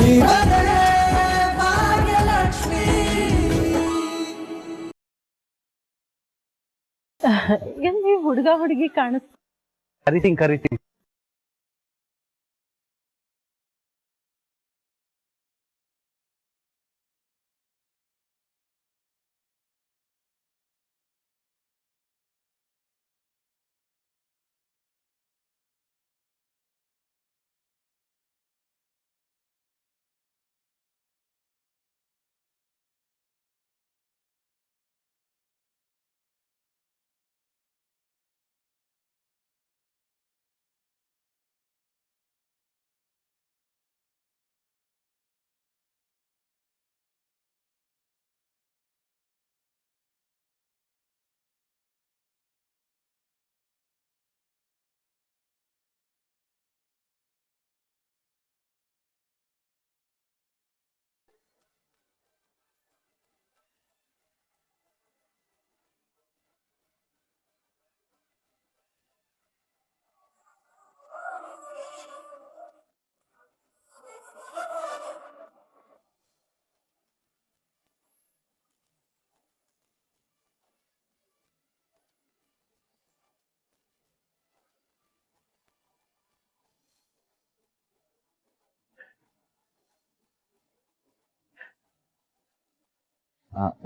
ನೀವರೇ ಭಾಗ್ಯಲಕ್ಷ್ಮಿ. ಎಲ್ಲಿ ಹುಡುಗ ಹುಡುಗಿ ಕಾಣಿಸ್ ಕರಿತೀನಿ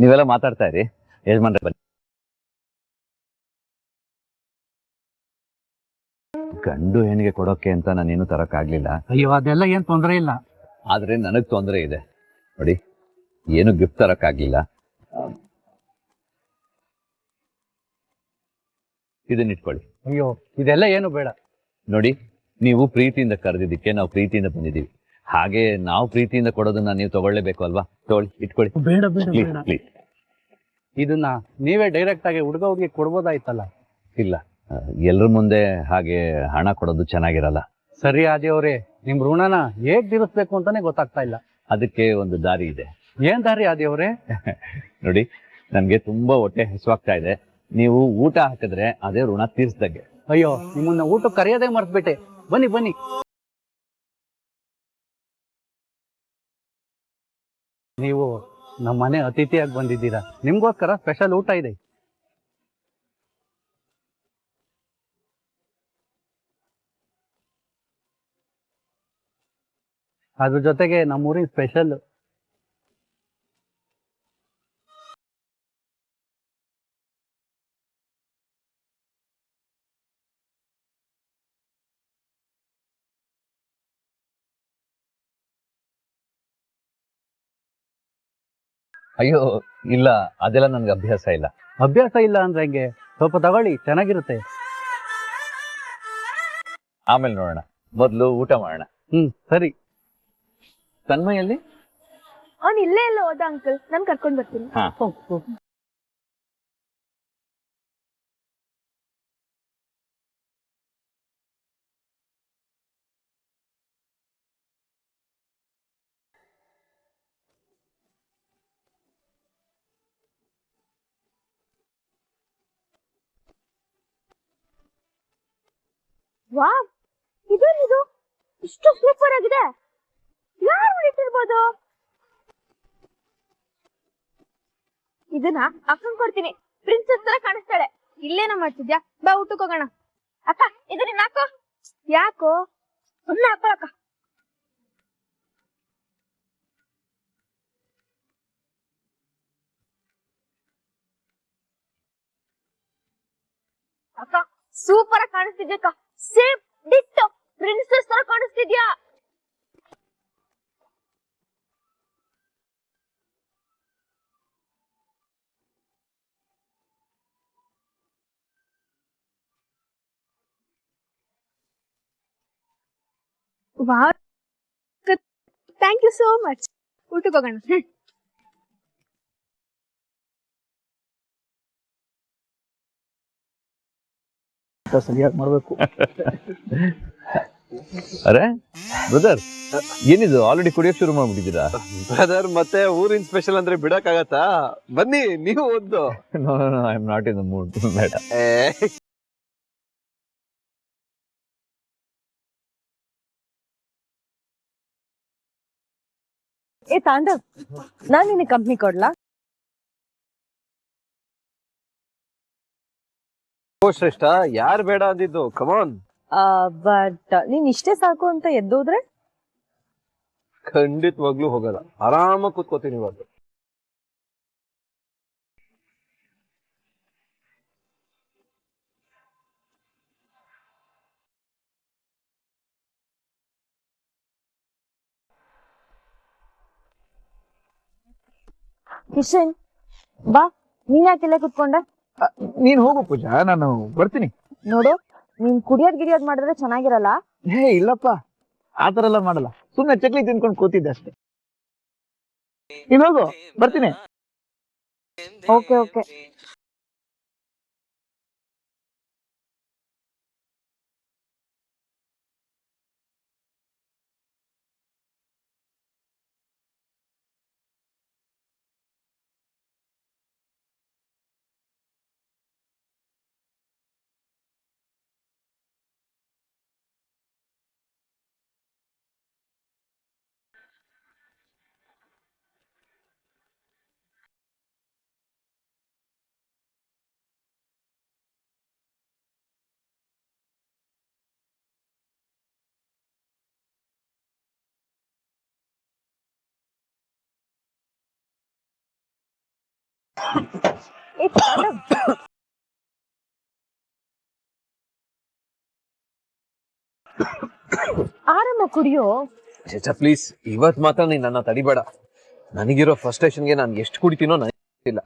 ನೀವೆಲ್ಲ ಮಾತಾಡ್ತಾ ಇರಿ, ಯಜಮಾನ್ರೆ ಬನ್ನಿ. ಗಂಡು ಹೆಣ್ಣಿಗೆ ಕೊಡೋಕೆ ಅಂತ ನಾನೇನು ತರಕ್ಕಾಗ್ಲಿಲ್ಲ. ಅಯ್ಯೋ ಅದೆಲ್ಲ ಏನ್ ತೊಂದರೆ ಇಲ್ಲ. ಆದ್ರೆ ನನಗ್ ತೊಂದರೆ ಇದೆ ನೋಡಿ, ಏನು ಗಿಫ್ಟ್ ತರಕ್ಕಾಗ್ಲಿಲ್ಲ. ಇದನ್ನ ಇಟ್ಕೊಳ್ಳಿ. ಅಯ್ಯೋ ಇದೆಲ್ಲ ಏನು ಬೇಡ ನೋಡಿ, ನೀವು ಪ್ರೀತಿಯಿಂದ ಕರೆದಿದ್ದಕ್ಕೆ ನಾವು ಪ್ರೀತಿಯಿಂದ ಬಂದಿದ್ದೀವಿ. ಹಾಗೆ ನಾವು ಪ್ರೀತಿಯಿಂದ ಕೊಡೋದನ್ನ ನೀವು ತಗೊಳ್ಳೇಬೇಕು ಅಲ್ವಾ? ತಗೊಳ್ಳಿ, ಇಟ್ಕೊಳ್ಳಿ. ಬೇಡ ಬೇಡ ಪ್ಲೀಸ್ ಬೇಡ. ಪ್ಲೀಸ್. ಇದನ್ನ ನೀವೇ ಡೈರೆಕ್ಟ್ ಆಗಿ ಹುಡುಗ ಹುಡುಗಿ ಕೊಡ್ಬೋದಾಯ್ತಲ್ಲ. ಇಲ್ಲ, ಎಲ್ರ ಮುಂದೆ ಹಾಗೆ ಹಣ ಕೊಡೋದು ಚೆನ್ನಾಗಿರಲ್ಲ. ಸರಿ ಆದಿಯವ್ರೆ, ನಿಮ್ ಋಣನ ಹೇಗ್ ತೀರಿಸ್ಬೇಕು ಅಂತಾನೆ ಗೊತ್ತಾಗ್ತಾ ಇಲ್ಲ. ಅದಕ್ಕೆ ಒಂದು ದಾರಿ ಇದೆ. ಏನ್ ದಾರಿ ಆದಿಯವ್ರೆ? ನೋಡಿ, ನನ್ಗೆ ತುಂಬಾ ಹೊಟ್ಟೆ ಹಸಿವಾಗ್ತಾ ಇದೆ. ನೀವು ಊಟ ಹಾಕಿದ್ರೆ ಅದೇ ಋಣ ತೀರ್ಸ್ದಂಗೆ. ಅಯ್ಯೋ ನಿಮ್ಮನ್ನ ಊಟಕ್ಕೆ ಕರೆಯೋದೇ ಮರ್ತ್ಬಿಟ್ಟೆ. ಬನ್ನಿ ಬನ್ನಿ. ನೀವು ನಮ್ಮ ಮನೆ ಅತಿಥಿಯಾಗಿ ಬಂದಿದ್ದೀರಾ, ನಿಮ್ಗೋಸ್ಕರ ಸ್ಪೆಷಲ್ ಊಟ ಇದೆ. ಅದ್ರ ಜೊತೆಗೆ ನಮ್ಮೂರಿನ ಸ್ಪೆಷಲ್. ಅಯ್ಯೋ ಇಲ್ಲ, ಅದೆಲ್ಲ ನನ್ಗೆ ಅಭ್ಯಾಸ ಇಲ್ಲ. ಅಭ್ಯಾಸ ಇಲ್ಲ ಅಂದ್ರೆ ಹೆಂಗೆ? ಸ್ವಲ್ಪ ತಗೊಳ್ಳಿ, ಚೆನ್ನಾಗಿರುತ್ತೆ. ಆಮೇಲೆ ನೋಡೋಣ, ಮೊದಲು ಊಟ ಮಾಡೋಣ. ಸರಿ. ತನ್ಮಯಲ್ಲಿ ಅವ್ನು ಇಲ್ಲೇ ಎಲ್ಲ ಹೋದ ಅಂಕಲ್, ನಾನು ಕರ್ಕೊಂಡ್ ಬರ್ತೀನಿ. ವಾವ್, ಇದು ಇಷ್ಟು ಸೂಪರ್ ಆಗಿದೆ. ಯಾರು ಮಾಡಿಟ್ಟಿರ್ಬೋದು? ಇದನ್ನ ಅಕ್ಕಂಗ್ ಕೊಡ್ತೀನಿ, ಪ್ರಿನ್ಸೆಸ್ ತರ ಕಾಣಿಸ್ತಾಳೆ. ಇಲ್ಲೇನ ಮಾಡ್ತಿದ್ಯಾ? ಬಾ ಊಟಕ್ಕೆ ಹೋಗೋಣ. ಅಕ್ಕ ಇದನ್ನ ಹಾಕೋ. ಯಾಕೋ? ಸುಮ್ಮನೆ ಹಾಕೊಳಕ್ಕ. ಅಕ್ಕ ಸೂಪರ್ ಆಗಿ ಕಾಣಿಸ್ತಿದ್ಯಕ್ಕ. ಸೇಮ್ ಡಿಟ್ಟೋ ಪ್ರಿನ್ಸೆಸ್ ತರ ಕಾಣಿಸ್ತಿದ್ಯಾ. Wow, thank you so much. ಊಟಕ್ಕೆ ಹೋಗೋಣ. ಸರಿಯಾಗಿ ಮಾಡ್ಬೇಕು. ಅರೆ ಬ್ರದರ್, ಏನಿದು ಆಲ್ರೆಡಿ ಕುಡಿಯೋಕ್ ಶುರು ಮಾಡ್ಬಿಟ್ಟಿದ್ದೀರಾ? ಬ್ರದರ್, ಮತ್ತೆ ಊರಿನ ಸ್ಪೆಷಲ್ ಅಂದ್ರೆ ಬಿಡಕ್ಕಾಗತ್ತಾ? ಬನ್ನಿ ನೀವು ಒಂದು. No I am not in the mood. ಬೇಡ. ಏ ತಾಂಡವ್, ನಾನ್ ನಿನಗೆ ಕಂಪ್ನಿ ಕೊಡ್ಲಾ? ಓ ಶ್ರೇಷ್ಠ, ಯಾರು ಬೇಡ ಅಂದಿದ್ದು? ಕಮಾನ್. ಬಟ್ ನೀನ್ ಇಷ್ಟೇ ಸಾಕು ಅಂತ ಎದ್ದೋದ್ರೆ? ಖಂಡಿತವಾಗ್ಲೂ ಹೋಗಲ್ಲ, ಆರಾಮಾಗಿ ಕೂತ್ಕೋತೀನಿ ಇವತ್ತು. ಕಿಶನ್ ಬಾ, ನೀನ್ ಯಾಕೆಲ್ಲ ಕುತ್ಕೊಂಡೆ? ನೀನ್ ಹೋಗು ಪೂಜಾ, ನಾನು ಬರ್ತೀನಿ. ನೋಡು, ನೀನ್ ಗಿಡಿಯೋದ್ ಮಾಡಿದ್ರೆ ಚೆನ್ನಾಗಿರಲ್ಲ. ಹೇ ಇಲ್ಲಪ್ಪ, ಆತರ ಎಲ್ಲ ಮಾಡಲ್ಲ. ಸುಮ್ನೆ ಚಕ್ಲಿ ತಿನ್ಕೊಂಡು ಕೂತಿದ್ದೆ ಅಷ್ಟೇ. ನೀನ್ ಹೋಗು, ಬರ್ತೀನಿ. Okay okay. ಏ ತಾಂಡವ್, ಆರಾಮ ಕುಡಿಯೋ. ಪ್ಲೀಸ್, ಇವತ್ ಮಾತ್ರ ನೀನ್ ನನ್ನ ತಡಿಬೇಡ. ನನಗಿರೋ ಫ್ರಸ್ಟ್ರೇಷನ್ಗೆ ನಾನು ಎಷ್ಟು ಕುಡಿತೀನೋ ನನಗೆ ಗೊತ್ತಿಲ್ಲ.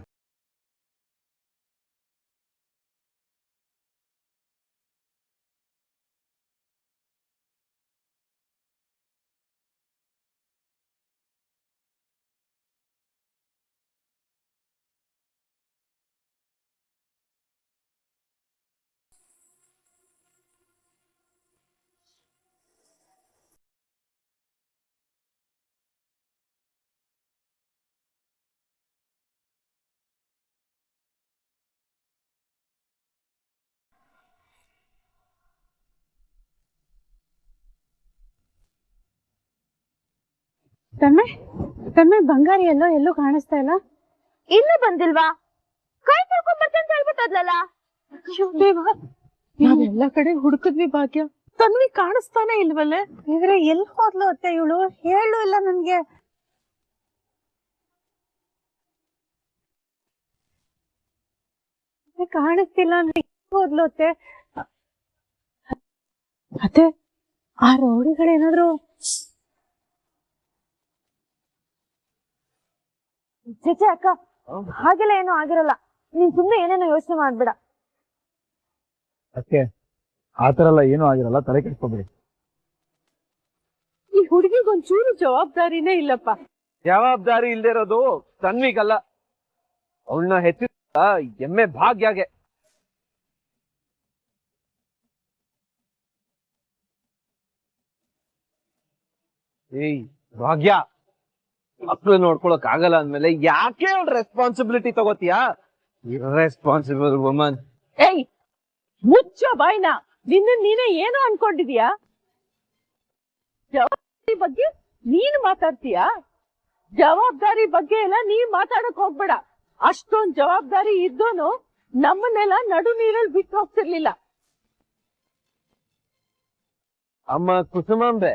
ತನ್ಮಯ್ ಬಂಗಾರಿ ಎಲ್ಲೂ ಕಾಣಿಸ್ತಾ ಇಲ್ಲ. ಇನ್ನೂ ಬಂದಿಲ್ವಾ? ಕೈ ತೊಳ್ಕೊಂಡ್ ಬರ್ತೀನಿ ಅಂತ ಹೇಳ್ಬಿಟ್ಟದ್ಲಲ್ಲ. ಅಯ್ಯೋ ದೇವ, ನಾವೆಲ್ಲ ಕಡೆ ಹುಡುಕಿದ್ವಿ ಭಾಗ್ಯ, ತನ್ವಿ ಕಾಣಿಸ್ತಾನೆ ಇಲ್ವಲ್ಲೇ. ಇದ್ರೆ ಎಲ್ಲಿ ಹೋದ್ಲು ಅತ್ತೆ ಇವಳು? ಹೇಳು ಇಲ್ಲ ನನ್ಗೆ. ಕಾಣಿಸ್ತಿಲ್ಲ ಅಂದ್ರೆ ಹೋದ್ಲು ಅತ್ತೆ. ಅತ್ತೆ, ಆ ರೌಡಿಗಳೇನಾದ್ರು? ಚೇಚೆ ಅಕ್ಕ, ಹಾಗೆಲ್ಲ ಏನೂ ಆಗಿರಲ್ಲ. ನೀನ್ ಸುಮ್ನೆ ಏನೇನೋ ಯೋಚನೆ ಮಾಡ್ಬೇಡ. ಅದಕ್ಕೆ ಆತರ ಎಲ್ಲ ಏನೂ ಆಗಿರಲ್ಲ, ತಲೆ ಕೆಡ್ಸ್ಕೊಬೇಡಿ. ಈ ಹುಡುಗಿಗೊಂಚೂರು ಜವಾಬ್ದಾರಿನೇ ಇಲ್ಲಪ್ಪ. ಜವಾಬ್ದಾರಿ ಇಲ್ದೇ ಇರೋದು ತನ್ವಿಗಲ್ಲ, ಅವಳನ್ನ ಹೆಚ್ಚಿದ ಎಮ್ಮೆ ಭಾಗ್ಯಾಗೆ. ಏಯ್ ಭಾಗ್ಯ, ಮಕ್ಳು ನೋಡ್ಕೊಳಕ್ ಆಗಲ್ಲ ಅಂದ್ಮೇಲೆ ಯಾಕೆ ಅವ್ಳ ರೆಸ್ಪಾನ್ಸಿಬಿಲಿಟಿ ತಗೋತೀಯಾ? Irresponsible woman. ಏಯ್, ಮುಚ್ಚೋ ಬಾಯ್ನ. ನೀನೇ ಏನೋ ಅನ್ಕೊಂಡಿದ್ಯಾ? ಜವಾಬ್ದಾರಿ ಬಗ್ಗೆ ನೀನು ಮಾತಾಡ್ತೀಯಾ? ಜವಾಬ್ದಾರಿ ಬಗ್ಗೆ ಎಲ್ಲ ನೀವ್ ಮಾತಾಡಕ್ ಹೋಗ್ಬೇಡ. ಅಷ್ಟೊಂದ್ ಜವಾಬ್ದಾರಿ ಇದ್ದೋನು ನಮ್ಮನ್ನೆಲ್ಲ ನಡು ನೀರಲ್ಲಿ ಬಿಟ್ಟು ಹೋಗ್ತಿರ್ಲಿಲ್ಲ. ಅಮ್ಮ ಕುಸುಮಾಂಬೆ,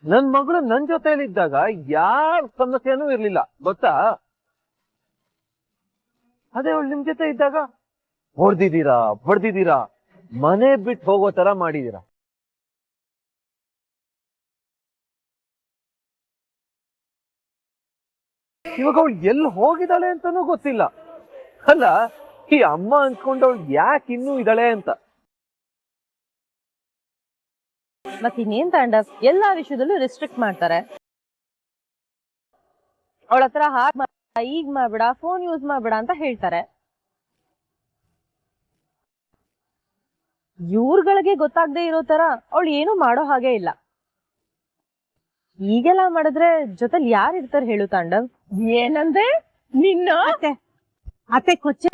ನನ್ ಮಗಳು ನನ್ ಜೊತೆಲಿದ್ದಾಗ ಯಾರ ಸಮಸ್ಯೆನೂ ಇರ್ಲಿಲ್ಲ ಗೊತ್ತಾ? ಅದೇ ಅವಳು ನಿಮ್ ಜೊತೆ ಇದ್ದಾಗ ಹೊಡ್ದಿದ್ದೀರಾ, ಬಡ್ದಿದ್ದೀರಾ, ಮನೆ ಬಿಟ್ಟು ಹೋಗೋ ತರ ಮಾಡಿದೀರಾ. ಇವಾಗ ಅವಳು ಎಲ್ಲಿ ಹೋಗಿದ್ದಾಳೆ ಅಂತಾನೂ ಗೊತ್ತಿಲ್ಲ. ಅಲ್ಲ, ಈ ಅಮ್ಮ ಅನ್ಕೊಂಡವಳು ಯಾಕೆ ಇನ್ನೂ ಇದ್ದಾಳೆ ಅಂತ. ಮತ್ತಿನ್ನೇನ್ ತಾಂಡವ್, ಎಲ್ಲಾ ವಿಷಯದಲ್ಲೂ ರೆಸ್ಟ್ರಿಕ್ಟ್ ಮಾಡ್ತಾರೆ. ಅವಳ ಹತ್ರ ಈಗ ಮಾಡ್ಬೇಡ, ಫೋನ್ ಯೂಸ್ ಮಾಡ್ಬೇಡ ಅಂತ ಹೇಳ್ತಾರೆ. ಇವ್ರಗಳಿಗೆ ಗೊತ್ತಾಗದೆ ಇರೋ ತರ ಅವಳು ಏನು ಮಾಡೋ ಹಾಗೆ ಇಲ್ಲ. ಈಗೆಲ್ಲ ಮಾಡಿದ್ರೆ ಜೊತೆಲಿ ಯಾರು ಇರ್ತಾರೆ ಹೇಳು ತಾಂಡವ್? ಏನಂದ್ರೆ ನಿನ್ನ ಅತ್ತೆ ಕೊಚ್ಚೆ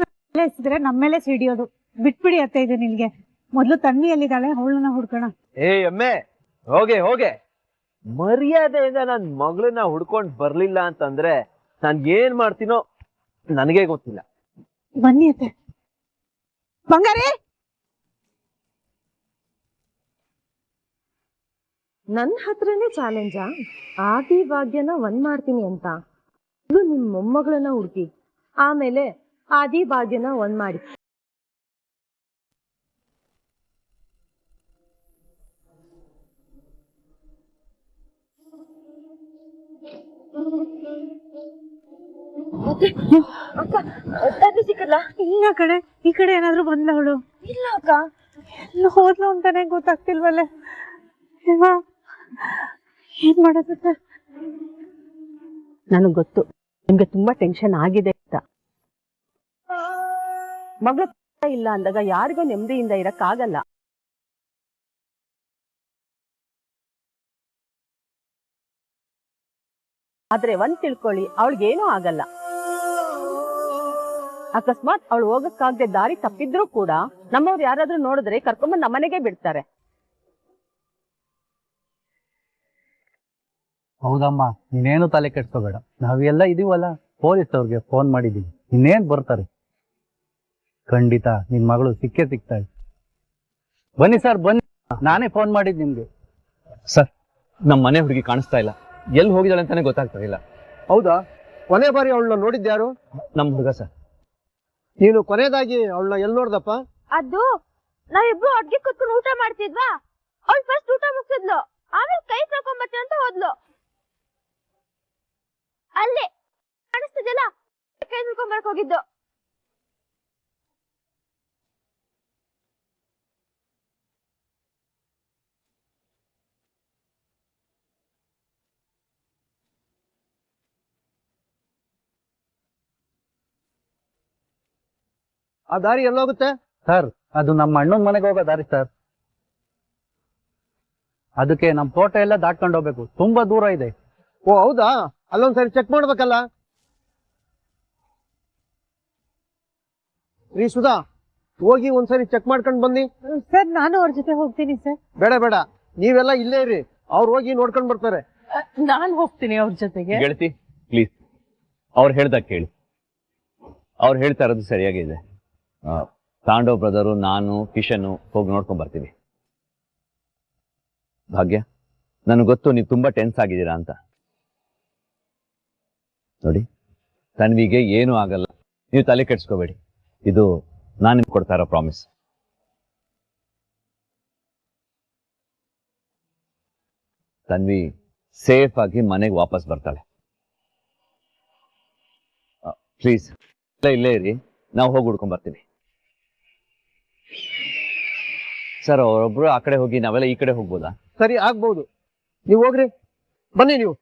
ಎಸಿದ್ರೆ ನಮ್ಮೇಲೆ ಸಿಡಿಯೋದು. ಬಿಟ್ಬಿಡಿ ಅತ್ತೆ, ಇದು ನಿನ್ಗೆ. ಮೊದ್ಲು ತನ್ವಿಯಲ್ಲಿದ್ದಾಳೆ, ಅವಳನ್ನ ಹುಡ್ಕೋಣ. ಏ ಅಮ್ಮೆ, ಹೋಗೆ ಹೋಗೆ, ಮರ್ಯಾದೆಯಿಂದ ನನ್ ಮಗಳನ್ನ ಹುಡ್ಕೊಂಡ್ ಬರ್ಲಿಲ್ಲ ಅಂತಂದ್ರೆ ನಾನ್ ಏನ್ ಮಾಡ್ತೀನೋ ನನಗೆ ಗೊತ್ತಿಲ್ಲ. ಬನ್ನಿ ಅತ್ತೆ. ಬಂಗಾರಿ, ನನ್ನ ಹತ್ರನೇ ಚಾಲೆಂಜಾ? ಆದಿ ಭಾಗ್ಯನ ಒಂದ್ ಮಾಡ್ತೀನಿ ಅಂತ. ಇದು ನಿಮ್ ಮೊಮ್ಮಗಳನ್ನ ಹುಡುಕಿ, ಆಮೇಲೆ ಆದಿ ಭಾಗ್ಯನ ಒಂದ್ ಮಾಡಿ. ಸಿಕ್ಕಲ್ಲ? ಇಲ್ಲ ಕಡೆ, ಈ ಕಡೆ ಏನಾದ್ರು ಬಂದ್ಲ ಅವಳು? ಇಲ್ಲ ಅಕ್ಕ. ಎಲ್ಲ ಹೋದ್ಲು ಅಂತಾನೆ ಗೊತ್ತಾಗ್ತಿಲ್ವಲ್ಲೇ. ಏನ್ ಮಾಡೋದತ್ತೆ? ನನಗ್ ಗೊತ್ತು ನಿಮ್ಗೆ ತುಂಬಾ ಟೆನ್ಷನ್ ಆಗಿದೆ ಅಂತ. ಮಗಳು ಇಲ್ಲ ಅಂದಾಗ ಯಾರಿಗೂ ನೆಮ್ಮದಿಯಿಂದ ಇರಕ್ಕಾಗಲ್ಲ. ಆದ್ರೆ ಒಂದ್ ತಿಳ್ಕೊಳ್ಳಿ, ಅವಳಿಗೇನೂ ಆಗಲ್ಲ. ಅಕಸ್ಮಾತ್ ಅವಳು ಹೋಗಕ್ಕಾಗದೆ ದಾರಿ ತಪ್ಪಿದ್ರು ಕೂಡ ನಮ್ಮವ್ರು ಯಾರಾದ್ರೂ ನೋಡಿದ್ರೆ ಕರ್ಕೊಂಬಂದ್ ನಮ್ಮನೆಗೆ ಬಿಡ್ತಾರೆ. ಹೌದಮ್ಮ, ನೀನೇನು ತಲೆ ಕೆಡ್ಸ್ಕೋಬೇಡ. ನಾವೆಲ್ಲ ಇದೀವಲ್ಲ, ಪೊಲೀಸ್ ಅವ್ರಿಗೆ ಫೋನ್ ಮಾಡಿದೀವಿ, ಇನ್ನೇನ್ ಬರ್ತಾರೆ. ಖಂಡಿತ ನಿನ್ ಮಗಳು ಸಿಕ್ಕೇ ಸಿಗ್ತಾಳೆ. ಬನ್ನಿ ಸರ್, ಬನ್ನಿ. ನಾನೇ ಫೋನ್ ಮಾಡಿದ್ ನಿಮ್ಗೆ. ಸರ್, ನಮ್ಮ ಮನೆ ಹುಡುಗಿ ಕಾಣಿಸ್ತಾ ಇಲ್ಲ. ಎಲ್ಲಿ ಹೋಗಿದ್ದಾಳೆ ಅಂತಾನೆ ಗೊತ್ತಾಗ್ತಾ ಇಲ್ಲ. ಹೌದಾ? ಕೊನೆ ಬಾರಿ ಅವಳನ್ನ ನೋಡಿದ್ಯಾರು? ನಮ್ಮ ಹುಡುಗ ಸರ್. ನೀನು ಕೊನೆಯದಾಗಿ ಅವಳನ್ನ ಎಲ್ಲಿ ನೋಡ್ದಪ್ಪ? ಅದು ನಾವಿಬ್ರು ಅಡ್ಗೆ ಕುತ್ಕೊಂಡು ಊಟ ಮಾಡ್ತಿದ್ವಾ, ಅವಳು ಫಸ್ಟ್ ಊಟ ಮುಗಿಸಿದ್ಲು, ಆಮೇಲೆ ಕೈ ತೊಳ್ಕೊಂಬತ್ತೆ ಅಂತ ಹೋದ್ಲು. ಅಲ್ಲೇ ಕಾಣಿಸ್ತಿದ್ಯಲ್ಲ, ಕೈ ತೊಳ್ಕೊಂಬರಕ್ ಹೋಗಿದ್ದು. ಆ ದಾರಿ ಎಲ್ಲೋಗುತ್ತೆ? ಸರ್, ಅದು ನಮ್ಮ ಅಣ್ಣನ ಮನೆಗೆ ಹೋಗೋ ದಾರಿ ಸರ್. ಅದಕ್ಕೆ ನಮ್ ತೋಟ ಎಲ್ಲ ದಾಟ್ಕೊಂಡು ಹೋಗ್ಬೇಕು, ತುಂಬಾ ದೂರ ಇದೆ. ಓ ಹೌದಾ? ಅಲ್ಲೊಂದ್ಸರಿ ಚೆಕ್ ಮಾಡ್ಬೇಕಲ್ಲ. ರೀ ಸುಧಾ, ಹೋಗಿ ಒಂದ್ಸರಿ ಚೆಕ್ ಮಾಡ್ಕೊಂಡ್ ಬನ್ನಿ. ಸರ್, ನಾನು ಅವ್ರ ಜೊತೆ ಹೋಗ್ತೀನಿ ಸರ್. ಬೇಡ ಬೇಡ, ನೀವೆಲ್ಲ ಇಲ್ಲೇ ಇರಿ, ಅವ್ರು ಹೋಗಿ ನೋಡ್ಕೊಂಡ್ ಬರ್ತಾರೆ. ನಾನ್ ಹೋಗ್ತೀನಿ ಅವ್ರ ಜೊತೆಗೆ. ಗೆಳತಿ ಪ್ಲೀಸ್, ಅವ್ರು ಹೇಳ್ದಾಗ ಕೇಳಿ. ಅವ್ರು ಹೇಳ್ತಾ ಇರೋದು ಸರಿಯಾಗಿದೆ. ತಾಂಡವ್ ಬ್ರದರು, ನಾನು, ಕಿಶನ್ ಹೋಗಿ ನೋಡ್ಕೊಂಡ್ ಬರ್ತೀವಿ. ಭಾಗ್ಯ, ನನಗೆ ಗೊತ್ತು ನೀವು ತುಂಬಾ ಟೆನ್ಸ್ ಆಗಿದ್ದೀರಾ ಅಂತ. ನೋಡಿ, ತನ್ವಿಗೆ ಏನೂ ಆಗಲ್ಲ, ನೀವು ತಲೆ ಕೆಡ್ಸ್ಕೋಬೇಡಿ. ಇದು ನಾನು ನಿಮ್ಗೆ ಕೊಡ್ತಾ ಇರೋ ಪ್ರಾಮಿಸ್. ತನ್ವಿ ಸೇಫ್ ಆಗಿ ಮನೆಗೆ ವಾಪಸ್ ಬರ್ತಾಳೆ. ಪ್ಲೀಸ್ ಇಲ್ಲೇ ಇರಿ, ನಾವು ಹೋಗಿ ಹುಡ್ಕೊಂಡ್ ಬರ್ತೀವಿ. ಸರ್, ಅವರೊಬ್ರು ಆ ಕಡೆ ಹೋಗಿ ನಾವೆಲ್ಲ ಈ ಕಡೆ ಹೋಗ್ಬೋದಾ? ಸರಿ, ಆಗ್ಬಹುದು. ನೀವು ಹೋಗ್ರಿ, ಬನ್ನಿ ನೀವು.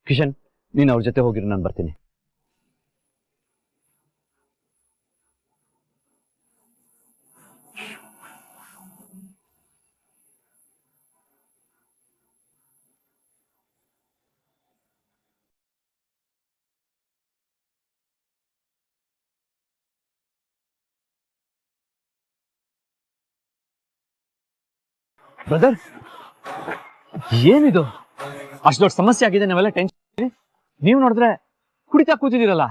ಕಿಶನ್, ನೀನು ಅವ್ರ ಜೊತೆ ಹೋಗಿರು, ನಾನು ಬರ್ತೀನಿ. ಬ್ರದರ್, ಏನಿದು? ಅಷ್ಟು ದೊಡ್ಡ ಸಮಸ್ಯೆ ಆಗಿದೆ, ನಾವೆಲ್ಲ ಟೆನ್ಷನ್. ನೀವು ನೋಡಿದ್ರೆ ಕುಡಿತಾ ಕೂತಿದ್ದೀರಲ್ಲ.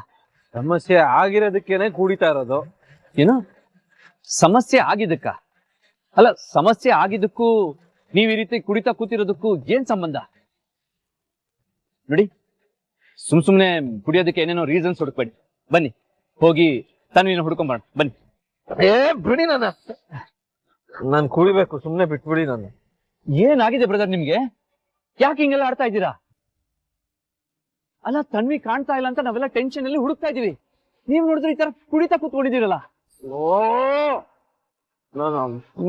ಸಮಸ್ಯೆ ಆಗಿರೋದಕ್ಕೇನೆ ಕುಡಿತಾ ಇರೋದು. ಏನು ಸಮಸ್ಯೆ ಆಗಿದ್ದಕ್ಕ? ಅಲ್ಲ, ಸಮಸ್ಯೆ ಆಗಿದ್ದಕ್ಕೂ ನೀವು ಈ ರೀತಿ ಕುಡಿತಾ ಕೂತಿರೋದಕ್ಕೂ ಏನ್ ಸಂಬಂಧ? ನೋಡಿ, ಸುಮ್ನೆ ಕುಡಿಯೋದಕ್ಕೆ ಏನೇನೋ ರೀಸನ್ಸ್ ಹುಡುಕ್ಬೇಡಿ. ಬನ್ನಿ, ಹೋಗಿ ತನ್ವಿನ ಹುಡ್ಕೊಂಬರೋಣ, ಬನ್ನಿ. ಬಿಡಿ, ನಾನು ಕುಡಿಬೇಕು, ಸುಮ್ನೆ ಬಿಟ್ಬಿಡಿ. ನಾನು ಏನಾಗಿದೆ ಬ್ರದರ್ ನಿಮ್ಗೆ? ಯಾಕೆ ಹಿಂಗೆಲ್ಲ ಆಡ್ತಾ ಇದ್ದೀರಾ? ಅಲ್ಲ, ತನ್ವಿ ಕಾಣ್ತಾ ಇಲ್ಲ ಅಂತ ನಾವೆಲ್ಲ ಟೆನ್ಷನ್ ಅಲ್ಲಿ ಹುಡುಕ್ತಾ ಇದೀವಿ. ನೀವು ನೋಡಿದ್ರೆ ಈ ತರ ಕುಡಿತಾ ಕೂತ್ಕೊಂಡಿದ್ದೀರಲ್ಲ. ಓ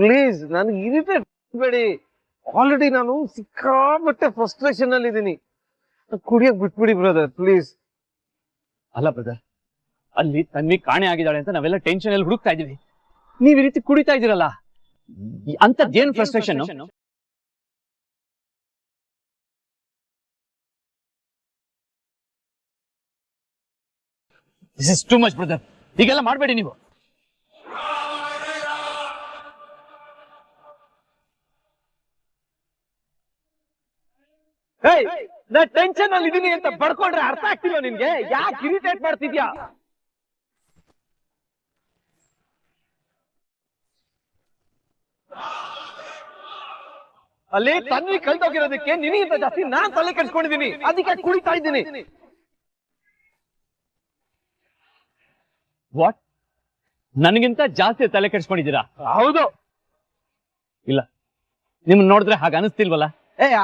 ಪ್ಲೀಸ್, ನನಗೆ ಇರಿಟೇಟ್ ಬೇಡಿ. ಆಲ್ರೆಡಿ ನಾನು ಸಿಕ್ಕಾಪಟ್ಟೆ ಫ್ರಸ್ಟ್ರೇಷನ್ ಅಲ್ಲಿ ಇದ್ದೀನಿ. ಕುಡಿಯಕ್ ಬಿಟ್ಬಿಡಿ ಬ್ರದರ್, ಪ್ಲೀಸ್. ಅಲ್ಲ ಬ್ರದರ್, ಅಲ್ಲಿ ತನ್ವಿ ಕಾಣೆ ಆಗಿದ್ದಾಳೆ ಅಂತ ನಾವೆಲ್ಲ ಟೆನ್ಷನ್ ಅಲ್ಲಿ ಹುಡುಕ್ತಾ ಇದೀವಿ. ನೀವ್ ಈ ರೀತಿ ಕುಡಿತಾ ಇದ್ದೀರಲ್ಲ, ಅಂತದ್ದೇನು frustration? This is too much brother. ಹೀಗೆಲ್ಲ ಮಾಡಬೇಡಿ ನೀವು. ನಾ ಟೆನ್ಷನ್ ಅಲ್ಲಿ ಇದೀನಿ ಅಂತ ಬರ್ಕೊಂಡ್ರೆ ಅರ್ಥ ಆಗ್ತಿಲ್ಲ ನಿನ್ಗೆ? ಯಾಕೆ ಇರಿಟೇಟ್ ಮಾಡ್ತಿದ್ಯಾ? ಅಲ್ಲಿ ತನ್ವಿ ಕಳ್ದೋಗಿರೋದಕ್ಕೆ ನಿನಗಿಂತ ಜಾಸ್ತಿ ನಾನ್ ತಲೆ ಕೆಡ್ಸ್ಕೊಂಡಿದೀನಿ, ಅದಕ್ಕೆ ಕುಡಿತಾ ಇದ್ದೀನಿ. ವಾಟ್? ನನಗಿಂತ ಜಾಸ್ತಿ ತಲೆ ಕೆಡ್ಸ್ಕೊಂಡಿದ್ದೀರಾ? ಹೌದು. ಇಲ್ಲ, ನಿಮ್ನ ನೋಡಿದ್ರೆ ಹಾಗೆ ಅನಿಸ್ತಿಲ್ವಲ್ಲ?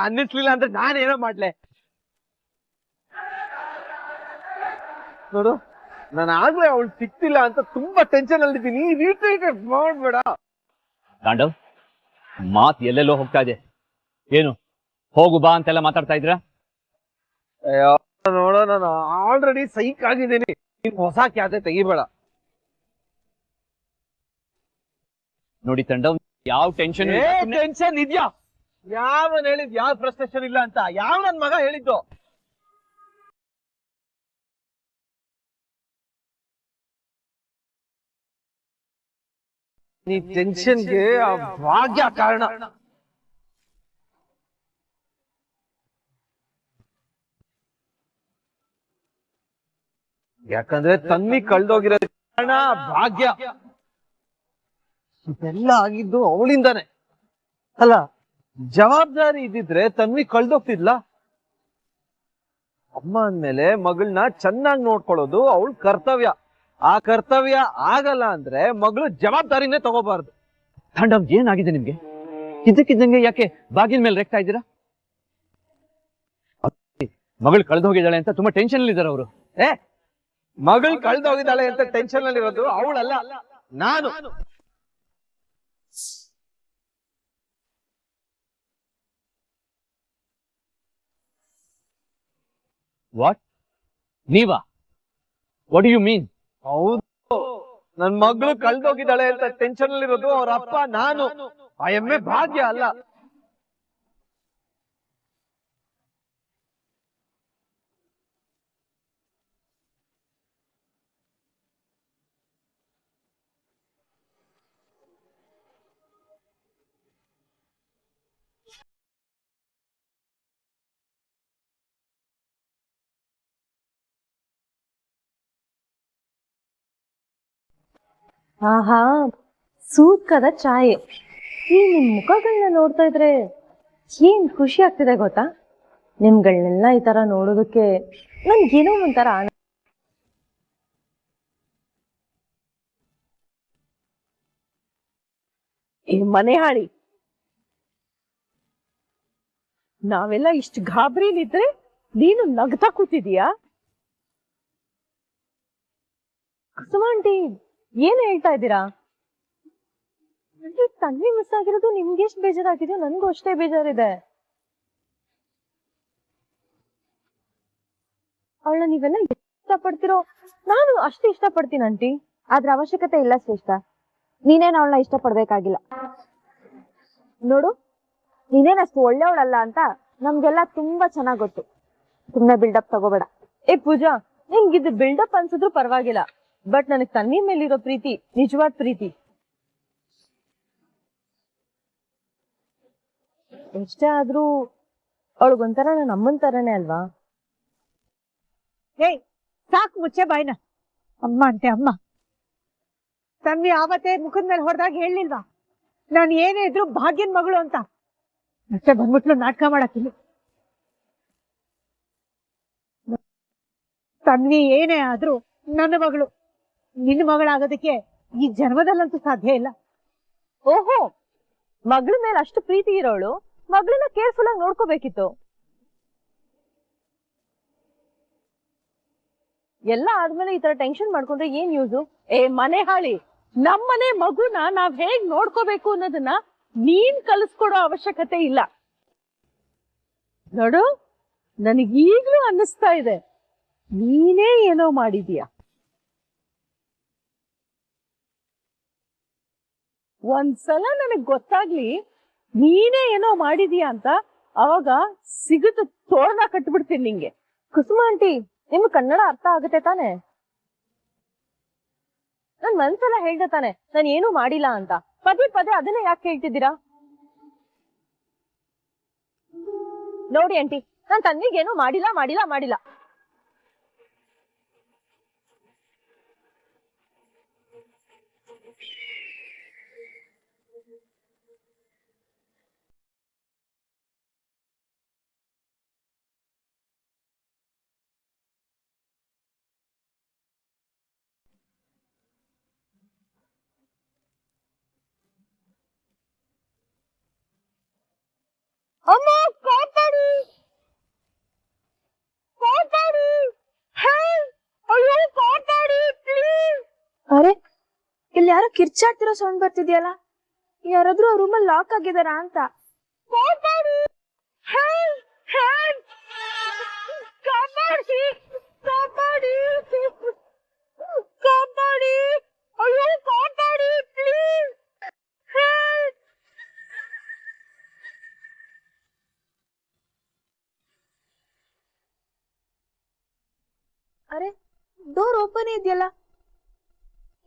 ಅನ್ನಿಸ್ಲಿಲ್ಲ ಅಂದ್ರೆ ನಾನೇನೋ ಮಾಡ್ಲೆ. ನೋಡು, ನಾನು ಆಗ್ಲೇ ಅವಳು ಸಿಕ್ತಿಲ್ಲ ಅಂತ ತುಂಬಾ ಟೆನ್ಷನ್ ಅಲ್ಲಿದ್ದೀನಿ. ಇರಿಟೇಟ್ ಮಾಡ್ಬೇಡ. ತಾಂಡವ್, ಮಾತ್ ಎಲ್ಲೆಲ್ಲೋ ಹೋಗ್ತಾ ಇದೆ. ಏನು ಹೋಗು ಬಾ ಅಂತೆಲ್ಲ ಮಾತಾಡ್ತಾ ಇದ್ರ? ನೋಡೋ, ನಾನು ಆಲ್ರೆಡಿ ಸೈಕ್ ಆಗಿದ್ದೀನಿ. ನೀನ್ ಹೊಸ ಖ್ಯಾತೆ ತೆಗಿಬೇಡ. ನೋಡಿ ತಾಂಡವ್, ಯಾವ ಟೆನ್ಷನ್ ಟೆನ್ಷನ್ ಇದ್ಯಾ? ಯಾವನ್ ಹೇಳಿದ್ ಯಾವ ಫ್ರಸ್ಟ್ರೇಷನ್ ಇಲ್ಲ ಅಂತ? ಯಾವ ನನ್ ಮಗ ಹೇಳಿದ್ದು? ನೀ ಟೆನ್ಷನ್ಗೆ ಆ ಭಾಗ್ಯ ಕಾರಣ. ಯಾಕಂದ್ರೆ ತನ್ವಿ ಕಳ್ದೋಗಿರೋ ಕಾರಣ ಭಾಗ್ಯ. ಇದೆಲ್ಲ ಆಗಿದ್ದು ಅವಳಿಂದಾನೆ. ಅಲ್ಲ, ಜವಾಬ್ದಾರಿ ಇದ್ದಿದ್ರೆ ತನ್ವಿ ಕಳ್ದೋಗ್ತಿದ್ಲ? ಅಮ್ಮ ಅಂದ್ಮೇಲೆ ಮಗಳನ್ನ ಚೆನ್ನಾಗಿ ನೋಡ್ಕೊಳ್ಳೋದು ಅವಳ ಕರ್ತವ್ಯ. ಆ ಕರ್ತವ್ಯ ಆಗಲ್ಲ ಅಂದ್ರೆ ಮಗಳು ಜವಾಬ್ದಾರಿನೇ ತಗೋಬಾರ್ದು. ತಾಂಡವ್, ಏನಾಗಿದೆ ನಿಮ್ಗೆ? ಇದ್ದಕ್ಕಿದ್ದಂಗೆ ಯಾಕೆ ಬಾಗಿನ ಮೇಲೆ ರೆಕ್ತಾ ಇದ್ದೀರಾ? ಮಗಳು ಕಳೆದು ಹೋಗಿದ್ದಾಳೆ ಅಂತ ತುಂಬಾ ಟೆನ್ಷನ್ ಅಲ್ಲಿ ಇದ್ದಾರೆ ಅವರು. ಮಗಳು ಕಳ್ದೋಗಿದ್ದಾಳೆ ಅಂತ ಟೆನ್ಷನ್ ಅಲ್ಲಿ ಇರೋದು ಅವಳಲ್ಲ, ನಾನು. ವಾಟ್? ನೀವಾ? What do you mean? ಹೌದು, ನನ್ ಮಗಳು ಕಳ್ದೋಗಿದ್ದಾಳೆ ಅಂತ ಟೆನ್ಷನ್ ಅಲ್ಲಿ ಇರೋದು ಅವ್ರ ಅಪ್ಪ, ನಾನು. ಆ ಎಮ್ಮೆ ಭಾಗ್ಯ ಅಲ್ಲ. ಆಹಾ, ಸೂತ್ಕದ ಚಾಯೆ. ಈ ನಿಮ್ ಮುಖಗಳನ್ನ ನೋಡ್ತಾ ಇದ್ರೆ ಏನ್ ಖುಷಿ ಆಗ್ತಿದೆ ಗೊತ್ತಾ? ನಿಮ್ಗಳನ್ನೆಲ್ಲ ಈ ತರ ನೋಡೋದಕ್ಕೆ ನನ್ಗೇನೋ ಒಂಥರ ಮನೆ ಹಾಳಿ. ನಾವೆಲ್ಲ ಇಷ್ಟು ಗಾಬರಿಲಿದ್ರೆ ನೀನು ನಗ್ತಾ ಕೂತಿದೀಯಾ? ಕುಸುಮಾಂಟಿ, ಏನ್ ಹೇಳ್ತಾ ಇದ್ದೀರಾ? ತನ್ವಿ ಮಿಸ್ ಆಗಿರೋದು ನಿಮ್ಗೆ ಎಷ್ಟು ಬೇಜಾರಾಗಿದೆಯೋ ನನ್ಗೂ ಅಷ್ಟೇ ಬೇಜಾರಿದೆ. ಅವಳನ್ನ ನೀವೆಲ್ಲ ಇಷ್ಟಪಡ್ತಿರೋ, ನಾನು ಅಷ್ಟು ಇಷ್ಟಪಡ್ತೀನಿ ಆಂಟಿ. ಆದ್ರ ಅವಶ್ಯಕತೆ ಇಲ್ಲ ಶ್ರೇಷ್ಠ. ನೀನೇನ್ ಅವಳನ್ನ ಇಷ್ಟಪಡ್ಬೇಕಾಗಿಲ್ಲ. ನೋಡು, ನೀನೇನ್ ಅಷ್ಟು ಒಳ್ಳೆಯವಳಲ್ಲ ಅಂತ ನಮ್ಗೆಲ್ಲ ತುಂಬಾ ಚೆನ್ನಾಗ್ ಗೊತ್ತು. ಸುಮ್ನೆ ಬಿಲ್ಡಪ್ ತಗೋಬೇಡ. ಪೂಜಾ, ನಿನ್ಗಿದ್ದು ಬಿಲ್ಡಪ್ ಅನ್ಸಿದ್ರು ಪರವಾಗಿಲ್ಲ, ಬಟ್ ನನಗ್ ತನ್ವಿ ಮೇಲಿರೋ ಪ್ರೀತಿ ನಿಜವಾದ ಪ್ರೀತಿ. ಎಷ್ಟೇ ಆದ್ರೂ ಅವಳಿಗೊಂಥರ ನನ್ನ ಅಮ್ಮನ್ ತರನೇ ಅಲ್ವಾ? ಸಾಕು, ಮುಚ್ಚೆ ಬಾಯ್ನ. ಅಮ್ಮ ಅಂತೆ ಅಮ್ಮ. ತನ್ವಿ ಆವತ್ತೇ ಮುಖದ ಮೇಲೆ ಹೊಡೆದಾಗ ಹೇಳಿಲ್ವಾ ನಾನು ಏನೇ ಇದ್ರು ಭಾಗ್ಯನ್ ಮಗಳು ಅಂತ? ಮತ್ತೆ ಬಂದ್ಬಿಟ್ಲು ನಾಟಕ ಮಾಡಕ್ಕಿಲ್ಲ. ತನ್ವಿ ಏನೇ ಆದ್ರೂ ನನ್ನ ಮಗಳು. ನಿನ್ನ ಮಗಳಾಗೋದಕ್ಕೆ ಈ ಜನ್ಮದಲ್ಲಂತೂ ಸಾಧ್ಯ ಇಲ್ಲ. ಓಹೋ, ಮಗಳ ಮೇಲೆ ಅಷ್ಟು ಪ್ರೀತಿ ಇರೋಳು ಮಗಳನ್ನ ಕೇರ್ಫುಲ್ ಆಗಿ ನೋಡ್ಕೋಬೇಕಿತ್ತು. ಎಲ್ಲ ಆದ್ಮೇಲೆ ಈ ತರ ಟೆನ್ಷನ್ ಮಾಡ್ಕೊಂಡ್ರೆ ಏನ್ ಯೂಸು? ಮನೆ ಹಾಳಿ, ನಮ್ಮನೆ ಮಗುನ ನಾವ್ ಹೇಗ್ ನೋಡ್ಕೋಬೇಕು ಅನ್ನೋದನ್ನ ನೀನ್ ಕಲಿಸ್ಕೊಡೋ ಅವಶ್ಯಕತೆ ಇಲ್ಲ. ನೋಡು, ನನಗೀಗ್ಲೂ ಅನ್ನಿಸ್ತಾ ಇದೆ ನೀನೇ ಏನೋ ಮಾಡಿದೀಯ. ಒಂದ್ಸಲ ನನಗ್ ಗೊತ್ತಾಗ್ಲಿ ನೀನೇ ಏನೋ ಮಾಡಿದೀಯ ಅಂತ, ಅವಾಗ ಸಿಗುತ್ತ ತೋರಣ ಕಟ್ಬಿಡ್ತೀನಿ ನಿಂಗೆ. ಕುಸುಮ ಆಂಟಿ, ನಿಮ್ಗೆ ಕನ್ನಡ ಅರ್ಥ ಆಗುತ್ತೆ ತಾನೆ? ನನ್ ಮನ್ಸೆಲ್ಲ ಹೇಳ್ದೆ ತಾನೆ ನಾನು ಏನೂ ಮಾಡಿಲ್ಲ ಅಂತ. ಪದೇ ಪದೇ ಅದನ್ನೇ ಯಾಕೆ ಹೇಳ್ತಿದ್ದೀರಾ? ನೋಡಿ ಆಂಟಿ, ನಾನ್ ತನ್ವಿಗೇನು ಮಾಡಿಲ್ಲ ಮಾಡಿಲ್ಲ ಮಾಡಿಲ್ಲ. ಅಮ್ಮ ಕಾಪಾಡಿ, ಕಾಪಾಡಿ, ಅಯ್ಯೋ ಕಾಪಾಡಿ ಪ್ಲೀಸ್. ಅರೆ, ಇಲ್ಲಿ ಯಾರೋ ಕಿರ್ಚಾಡ್ತಿರೋ ಸೌಂಡ್ ಬರ್ತಿದ್ಯಲ್ಲ, ಯಾರಾದ್ರೂ ಆ ರೂಮಲ್ಲಿ ಲಾಕ್ ಆಗಿದಾರಾ ಅಂತ. ಕಾಪಾಡಿ, ಕಾಪಾಡಿ, ಕಾಪಾಡಿ, ಕಾಪಾಡಿ, ಅಯ್ಯೋ ಕಾಪಾಡಿ ಪ್ಲೀಸ್. ಅರೆ, ಡೋರ್ ಓಪನ್ ಇದೆಯಲ್ಲ,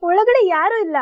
ಒಳಗಡೆ ಯಾರು ಇಲ್ಲ.